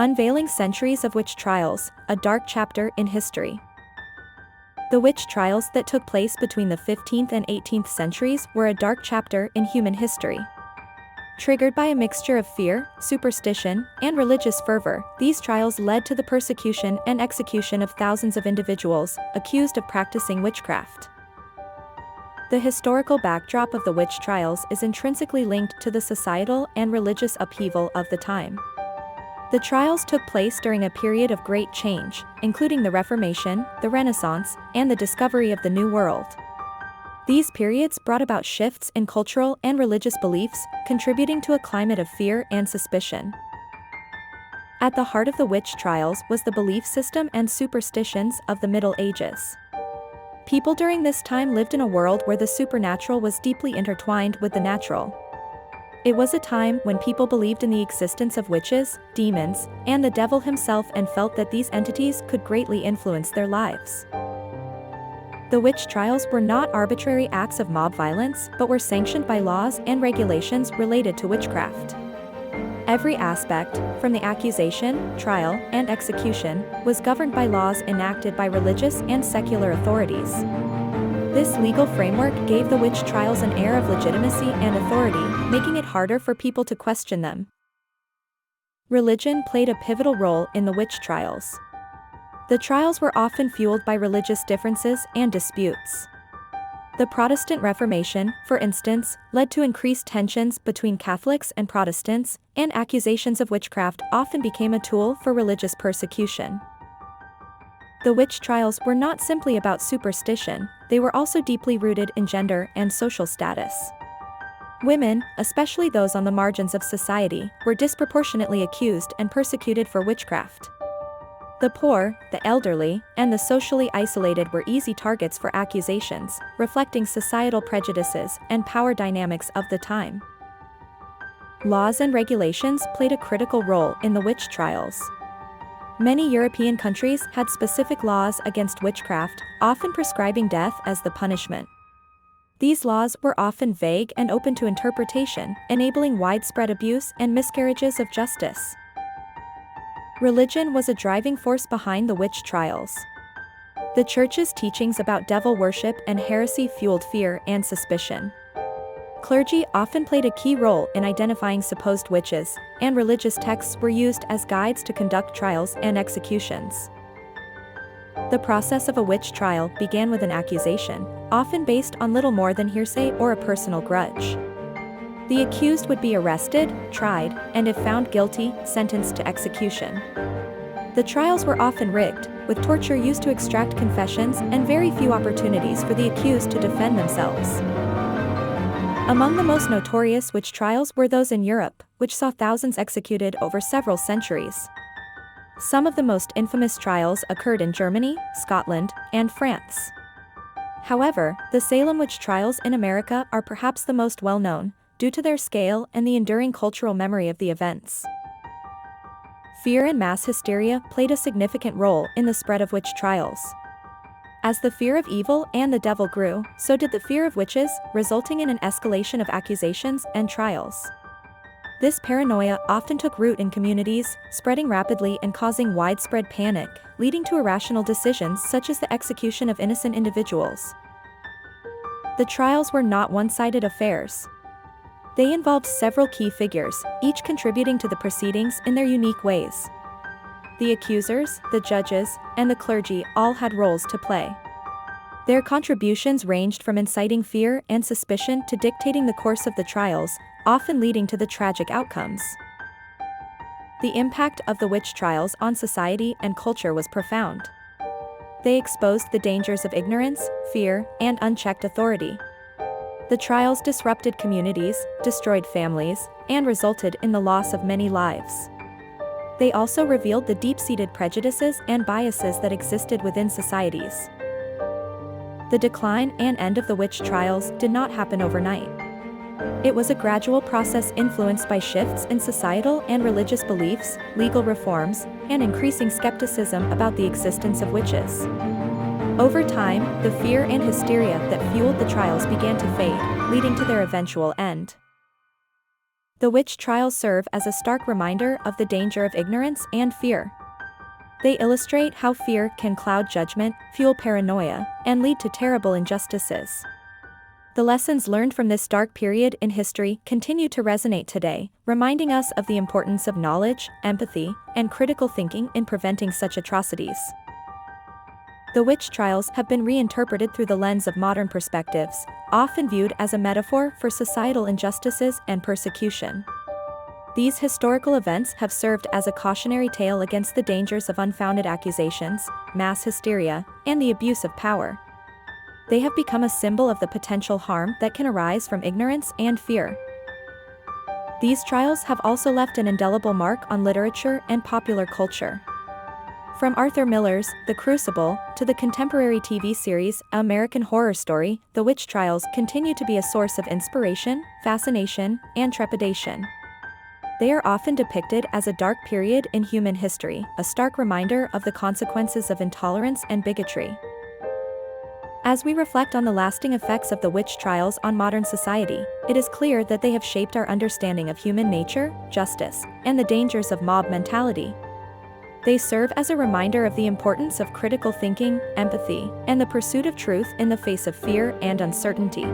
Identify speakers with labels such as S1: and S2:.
S1: Unveiling Centuries of Witch Trials, a dark chapter in history. The witch trials that took place between the 15th and 18th centuries were a dark chapter in human history. Triggered by a mixture of fear, superstition, and religious fervor, these trials led to the persecution and execution of thousands of individuals accused of practicing witchcraft. The historical backdrop of the witch trials is intrinsically linked to the societal and religious upheaval of the time. The trials took place during a period of great change, including the Reformation, the Renaissance, and the discovery of the New World. These periods brought about shifts in cultural and religious beliefs, contributing to a climate of fear and suspicion. At the heart of the witch trials was the belief system and superstitions of the Middle Ages. People during this time lived in a world where the supernatural was deeply intertwined with the natural. It was a time when people believed in the existence of witches, demons, and the devil himself and felt that these entities could greatly influence their lives. The witch trials were not arbitrary acts of mob violence, but were sanctioned by laws and regulations related to witchcraft. Every aspect, from the accusation, trial, and execution, was governed by laws enacted by religious and secular authorities. This legal framework gave the witch trials an air of legitimacy and authority, making it harder for people to question them. Religion played a pivotal role in the witch trials. The trials were often fueled by religious differences and disputes. The Protestant Reformation, for instance, led to increased tensions between Catholics and Protestants, and accusations of witchcraft often became a tool for religious persecution. The witch trials were not simply about superstition, they were also deeply rooted in gender and social status. Women, especially those on the margins of society, were disproportionately accused and persecuted for witchcraft. The poor, the elderly, and the socially isolated were easy targets for accusations, reflecting societal prejudices and power dynamics of the time. Laws and regulations played a critical role in the witch trials. Many European countries had specific laws against witchcraft, often prescribing death as the punishment. These laws were often vague and open to interpretation, enabling widespread abuse and miscarriages of justice. Religion was a driving force behind the witch trials. The Church's teachings about devil worship and heresy fueled fear and suspicion. Clergy often played a key role in identifying supposed witches, and religious texts were used as guides to conduct trials and executions. The process of a witch trial began with an accusation, often based on little more than hearsay or a personal grudge. The accused would be arrested, tried, and if found guilty, sentenced to execution. The trials were often rigged, with torture used to extract confessions and very few opportunities for the accused to defend themselves. Among the most notorious witch trials were those in Europe, which saw thousands executed over several centuries. Some of the most infamous trials occurred in Germany, Scotland, and France. However, the Salem witch trials in America are perhaps the most well-known, due to their scale and the enduring cultural memory of the events. Fear and mass hysteria played a significant role in the spread of witch trials. As the fear of evil and the devil grew, so did the fear of witches, resulting in an escalation of accusations and trials. This paranoia often took root in communities, spreading rapidly and causing widespread panic, leading to irrational decisions such as the execution of innocent individuals. The trials were not one-sided affairs. They involved several key figures, each contributing to the proceedings in their unique ways. The accusers, the judges, and the clergy all had roles to play. Their contributions ranged from inciting fear and suspicion to dictating the course of the trials, often leading to the tragic outcomes. The impact of the witch trials on society and culture was profound. They exposed the dangers of ignorance, fear, and unchecked authority. The trials disrupted communities, destroyed families, and resulted in the loss of many lives. They also revealed the deep-seated prejudices and biases that existed within societies. The decline and end of the witch trials did not happen overnight. It was a gradual process influenced by shifts in societal and religious beliefs, legal reforms, and increasing skepticism about the existence of witches. Over time, the fear and hysteria that fueled the trials began to fade, leading to their eventual end. The witch trials serve as a stark reminder of the danger of ignorance and fear. They illustrate how fear can cloud judgment, fuel paranoia, and lead to terrible injustices. The lessons learned from this dark period in history continue to resonate today, reminding us of the importance of knowledge, empathy, and critical thinking in preventing such atrocities. The witch trials have been reinterpreted through the lens of modern perspectives, often viewed as a metaphor for societal injustices and persecution. These historical events have served as a cautionary tale against the dangers of unfounded accusations, mass hysteria, and the abuse of power. They have become a symbol of the potential harm that can arise from ignorance and fear. These trials have also left an indelible mark on literature and popular culture. From Arthur Miller's The Crucible to the contemporary TV series American Horror Story, the witch trials continue to be a source of inspiration, fascination, and trepidation. They are often depicted as a dark period in human history, a stark reminder of the consequences of intolerance and bigotry. As we reflect on the lasting effects of the witch trials on modern society, it is clear that they have shaped our understanding of human nature, justice, and the dangers of mob mentality. They serve as a reminder of the importance of critical thinking, empathy, and the pursuit of truth in the face of fear and uncertainty.